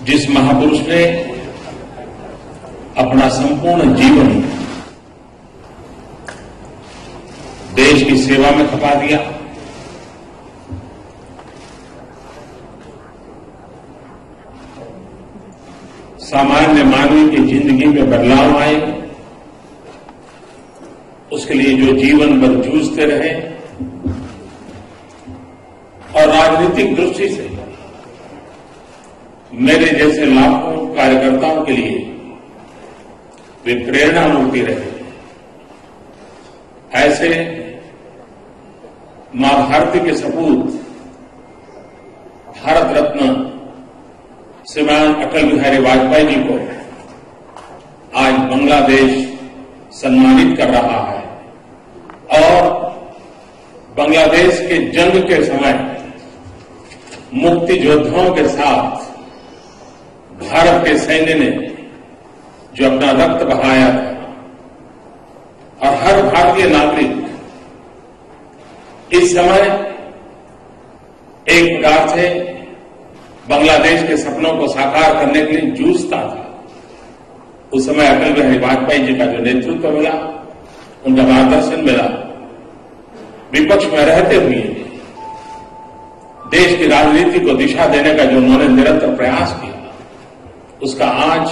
जिस महापुरुष ने अपना संपूर्ण जीवन देश की सेवा में खपा दिया, सामान्य मानव की जिंदगी में बदलाव आए, उसके लिए जो जीवन भर जूझते रहे और राजनीतिक दृष्टि से मेरे जैसे लाखों कार्यकर्ताओं के लिए वे प्रेरणा मूर्ति रहे। ऐसे मां भारती के सपूत भारत रत्न श्रीमान अटल बिहारी वाजपेयी जी को आज बांग्लादेश सम्मानित कर रहा है और बांग्लादेश के जंग के समय मुक्ति योद्धाओं के साथ भारत के सैन्य ने जो अपना रक्त बहाया था और हर भारतीय नागरिक इस समय एक प्रकार से बांग्लादेश के सपनों को साकार करने के लिए जूझता था। उस समय अटल बिहारी वाजपेयी जी का जो नेतृत्व मिला, उनका मार्गदर्शन मिला, विपक्ष में रहते हुए देश की राजनीति को दिशा देने का जो उन्होंने निरंतर प्रयास किया, उसका आज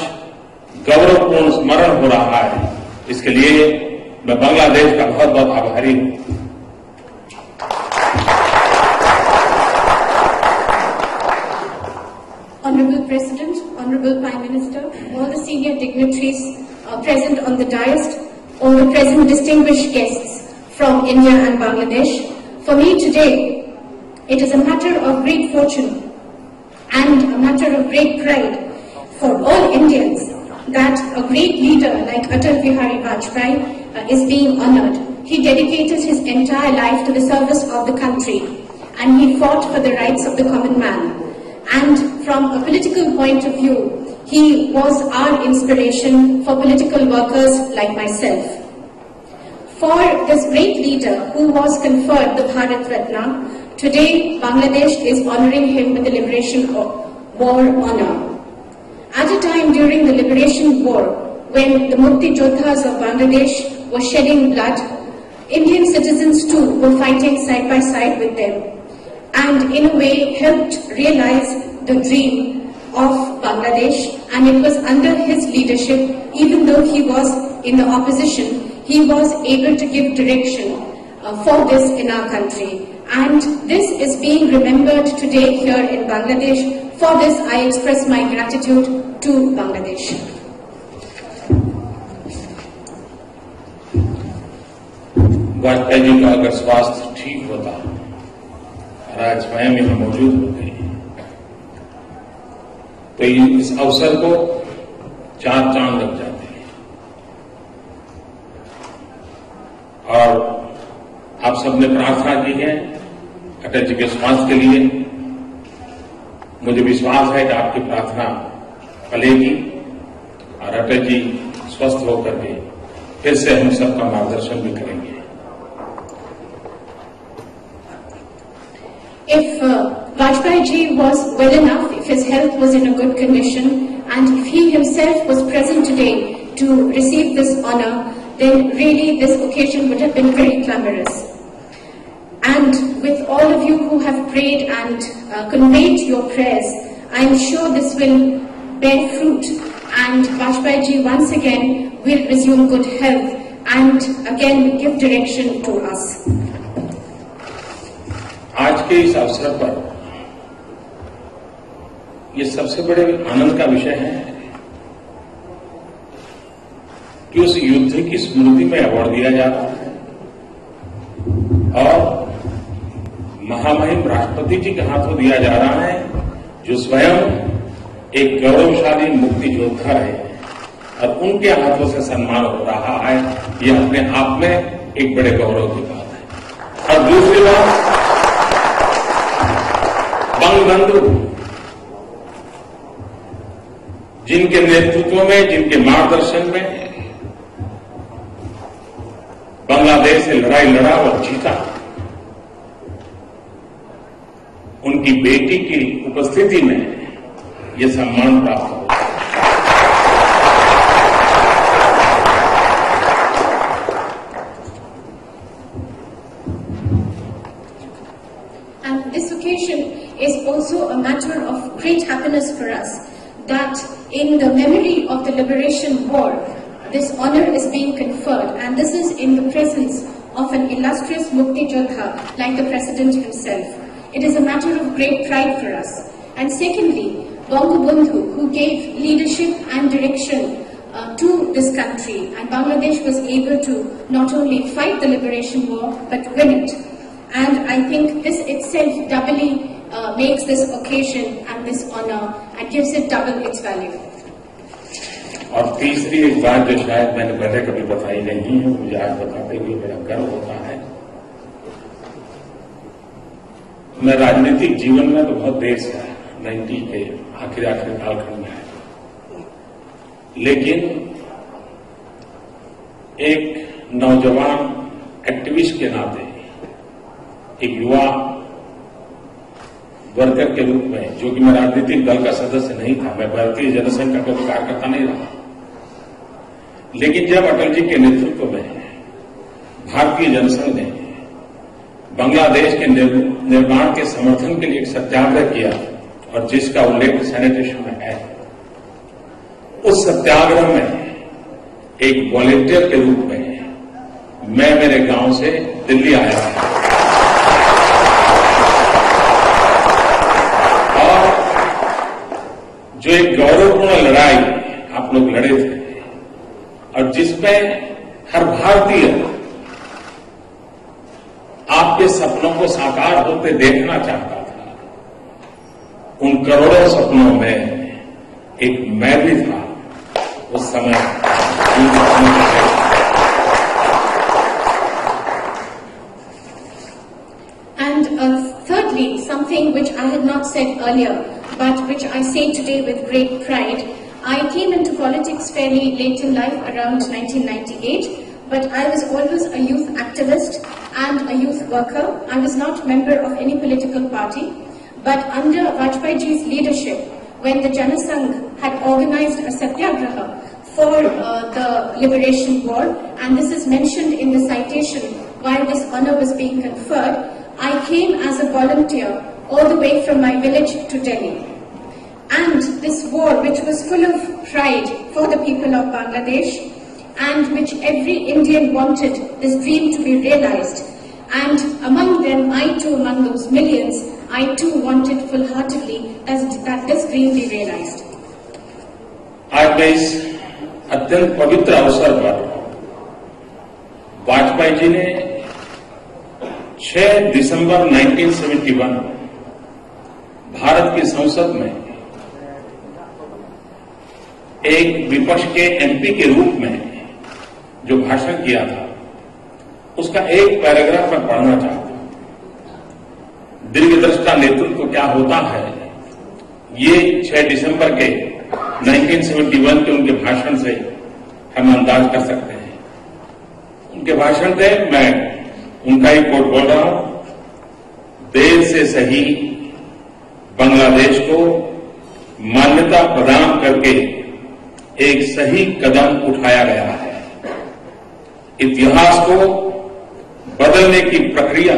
गौरवपूर्ण स्मरण हो रहा है। इसके लिए मैं बांग्लादेश का बहुत बहुत आभारी हूं। Honorable President, Honorable Prime Minister, all the senior dignitaries present on the dais, all the present distinguished guests from India and Bangladesh. For me today, it is a matter of great fortune and a matter of great pride for all Indians that a great leader like Atal Bihari Vajpayee is being honored. He dedicated his entire life to the service of the country and he fought for the rights of the common man. And from a political point of view, he was our inspiration for political workers like myself. For this great leader who was conferred the Bharat Ratna, today Bangladesh is honoring him with the Liberation War honor. At a time during the Liberation War, when the Mukti Yodhas of Bangladesh were shedding blood, Indian citizens too were fighting side by side with them, and in a way helped realize the dream of Bangladesh, and it was under his leadership, even though he was in the opposition, he was able to give direction for this in our country. And this is being remembered today here in Bangladesh. For this I express my gratitude to Bangladesh. Vajpayee ji का अगर स्वास्थ्य ठीक होता और आज स्वयं यहाँ मौजूद होते तो इस अवसर को चार चांद लग जाते हैं। और आप सबने प्रार्थना की है अटल जी के स्वास्थ्य के लिए। मुझे विश्वास है कि आपकी प्रार्थना फलेगी और अटल जी स्वस्थ होकर के फिर से हम सबका मार्गदर्शन भी करेंगे। If Vajpayee ji was well enough, if his health was in a good condition, and if he himself was present today to receive this honor, then really this occasion would have been very glamorous. And with all of you who have prayed and conveyed your prayers, I am sure this will bear fruit, and Vajpayee ji once again will resume good health and again give direction to us. आज के इस अवसर पर ये सबसे बड़े आनंद का विषय है कि उस युद्ध की स्मृति में अवार्ड दिया जा रहा है और महामहिम राष्ट्रपति जी के हाथों दिया जा रहा है, जो स्वयं एक गौरवशाली मुक्ति योद्धा रहे और उनके हाथों से सम्मान हो रहा है। ये अपने आप में एक बड़े गौरव की बात है। और दूसरी बात, बंगबंधु जिनके नेतृत्व में, जिनके मार्गदर्शन में बांग्लादेश से लड़ाई लड़ा और जीता, उनकी बेटी की उपस्थिति में ये सम्मान प्राप्त होगा। And this occasion is also a matter of great happiness for us that in the memory of the Liberation War, this honor is being conferred, and this is in the presence of an illustrious Mukti Yodha like the President himself. It is a matter of great pride for us. And secondly, Bangabandhu, who gave leadership and direction to this country, and Bangladesh was able to not only fight the Liberation War but win it. And I think this itself doubly makes this occasion and this honor and gives it double its value. और तीसरी एक बात जो शायद मैंने पहले कभी बताई नहीं है, मुझे आज बताते हुए बड़ा गर्व होता है। मैं राजनीतिक जीवन में तो बहुत देर से आया, 90 के आखिरी कालखंड में आया, लेकिन एक नौजवान एक्टिविस्ट के नाते, एक युवा वर्कर के रूप में, जो कि मैं राजनीतिक दल का सदस्य नहीं था, मैं भारतीय जनसंघ का कोई कार्यकर्ता नहीं रहा, लेकिन जब अटल जी के नेतृत्व में भारतीय जनसंघ ने बांग्लादेश के निर्माण के समर्थन के लिए एक सत्याग्रह किया और जिसका उल्लेख सैनिटेशन में है, उस सत्याग्रह में एक वॉलंटियर के रूप में मैं मेरे गांव से दिल्ली आया और जो एक गौरवपूर्ण लड़ाई आप लोग लड़े थे और जिसमें हर भारतीय आपके सपनों को साकार होते देखना चाहता था, उन करोड़ों सपनों में एक मैं भी था उस समय। And thirdly, something which I had not said earlier, but which I say today with great pride. I came into politics fairly late in life, around 1998, but I was always a youth activist and a youth worker. I was not a member of any political party, but under Vajpayeeji's leadership, when the Janasangh had organized a satyagraha for the Liberation War, and this is mentioned in the citation while this honor was being conferred, I came as a volunteer all the way from my village to Delhi. And this war, which was full of pride for the people of Bangladesh, and which every Indian wanted this dream to be realized, and among them, I too, among those millions, I too wanted full-heartedly that this dream be realized. आज के इस अत्यंत पवित्र अवसर पर वाजपेयी जी ने 6 दिसंबर 1971 भारत की संसद में एक विपक्ष के एमपी के रूप में जो भाषण किया था, उसका एक पैराग्राफ मैं पढ़ना चाहता हूं। दीर्घदृष्टा नेतृत्व क्या होता है, ये 6 दिसंबर के 1971 के उनके भाषण से हम अंदाज कर सकते हैं। उनके भाषण थे, मैं उनका ही कोट बोल रहा हूं। देर से सही बांग्लादेश को मान्यता प्रदान करके एक सही कदम उठाया गया है। इतिहास को बदलने की प्रक्रिया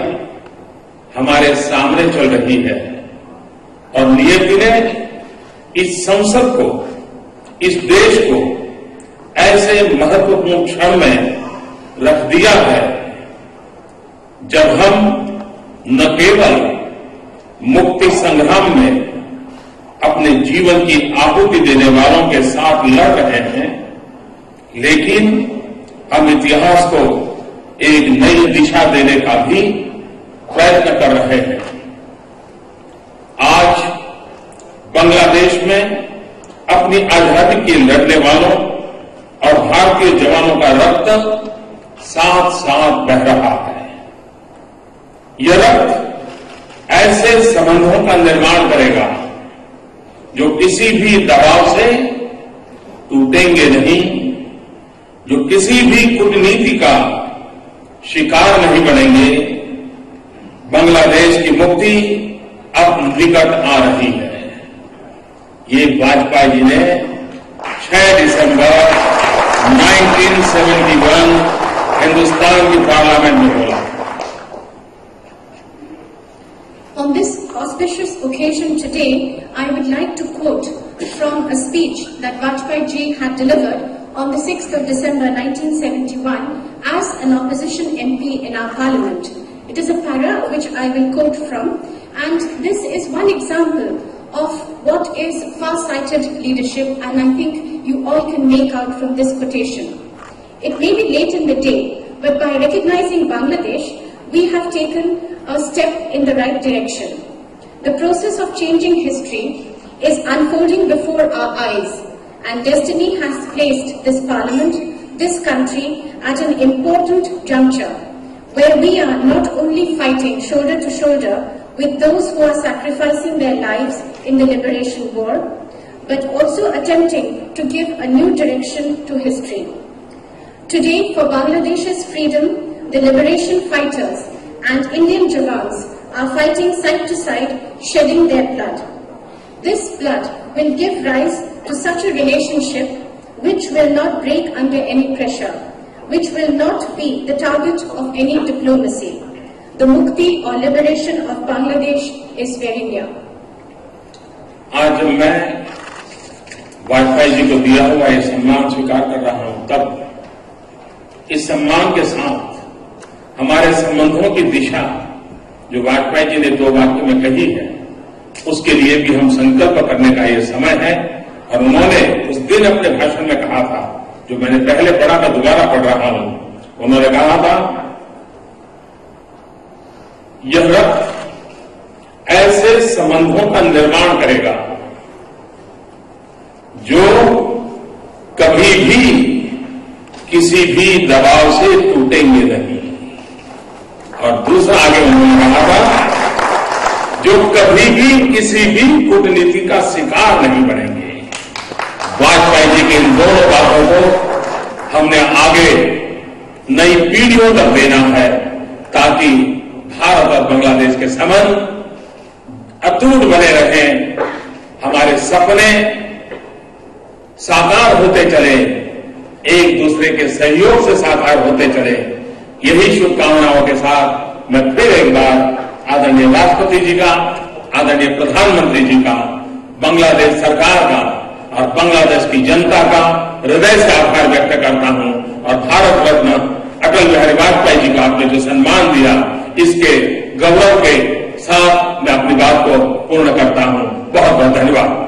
हमारे सामने चल रही है और नियति ने इस संसद को, इस देश को ऐसे महत्वपूर्ण क्षण में रख दिया है जब हम न केवल मुक्ति संग्राम में अपने जीवन की आहुति देने वालों के साथ लड़ रहे हैं, लेकिन हम इतिहास को एक नई दिशा देने का भी प्रयत्न कर रहे हैं। आज बांग्लादेश में अपनी आजादी के लड़ने वालों और भारतीय जवानों का रक्त साथ साथ बह रहा है। यह रक्त ऐसे संबंधों का निर्माण करेगा जो किसी भी दबाव से टूटेंगे नहीं, जो किसी भी कूटनीति का शिकार नहीं बनेंगे। बांग्लादेश की मुक्ति अब निकट आ रही है। ये वाजपेयी जी ने 6 दिसंबर 1971 हिंदुस्तान की पार्लियामेंट में बोला। On this auspicious occasion today, I would like to quote from a speech that Vajpayee ji had delivered on the 6th of December 1971 as an opposition MP in our parliament. It is a para which I will quote from, and this is one example of what is far-sighted leadership, and I think you all can make out from this quotation. It may be late in the day, but by recognizing Bangladesh, we have taken a step in the right direction. The process of changing history is unfolding before our eyes, and destiny has placed this parliament, this country, at an important juncture, where we are not only fighting shoulder to shoulder with those who are sacrificing their lives in the liberation war, but also attempting to give a new direction to history. Today, for Bangladesh's freedom, the liberation fighters and Indian Jawans are fighting side to side, shedding their blood. This blood will give rise to such a relationship which will not break under any pressure, which will not be the target of any diplomacy. The mukti or liberation of Bangladesh is very near. आज जब मैं वाजपेयी जी को दिया हुआ ये सम्मान स्वीकार कर रहा हूं, तब इस सम्मान के साथ हमारे संबंधों की दिशा जो वाजपेयी जी ने 2 वाक्यों में कही है, उसके लिए भी हम संकल्प करने का ये समय है। और उन्होंने उस दिन अपने भाषण में कहा था, जो मैंने पहले पढ़ा, मैं दोबारा पढ़ रहा हूं। उन्होंने कहा था, यह रथ ऐसे संबंधों का निर्माण करेगा जो कभी भी किसी भी दबाव से टूटेंगे नहीं। और दूसरा आगे उन्होंने कहा था, जो कभी भी किसी भी कूटनीति का शिकार नहीं बनेंगे। वाजपेयी जी की इन दोनों बातों को हमने आगे नई पीढ़ियों तक देना है, ताकि भारत और बांग्लादेश के संबंध अटूट बने रहें, हमारे सपने साकार होते चले, एक दूसरे के सहयोग से साकार होते चले। यही शुभकामनाओं के साथ मैं फिर एक बार आदरणीय राष्ट्रपति जी का, आदरणीय प्रधानमंत्री जी का, बांग्लादेश सरकार का और बांग्लादेश की जनता का हृदय से आभार व्यक्त करता हूं। और भारत रत्न अटल बिहारी वाजपेयी जी को आपने जो सम्मान दिया, इसके गौरव के साथ मैं अपनी बात को पूर्ण करता हूं। बहुत बहुत धन्यवाद।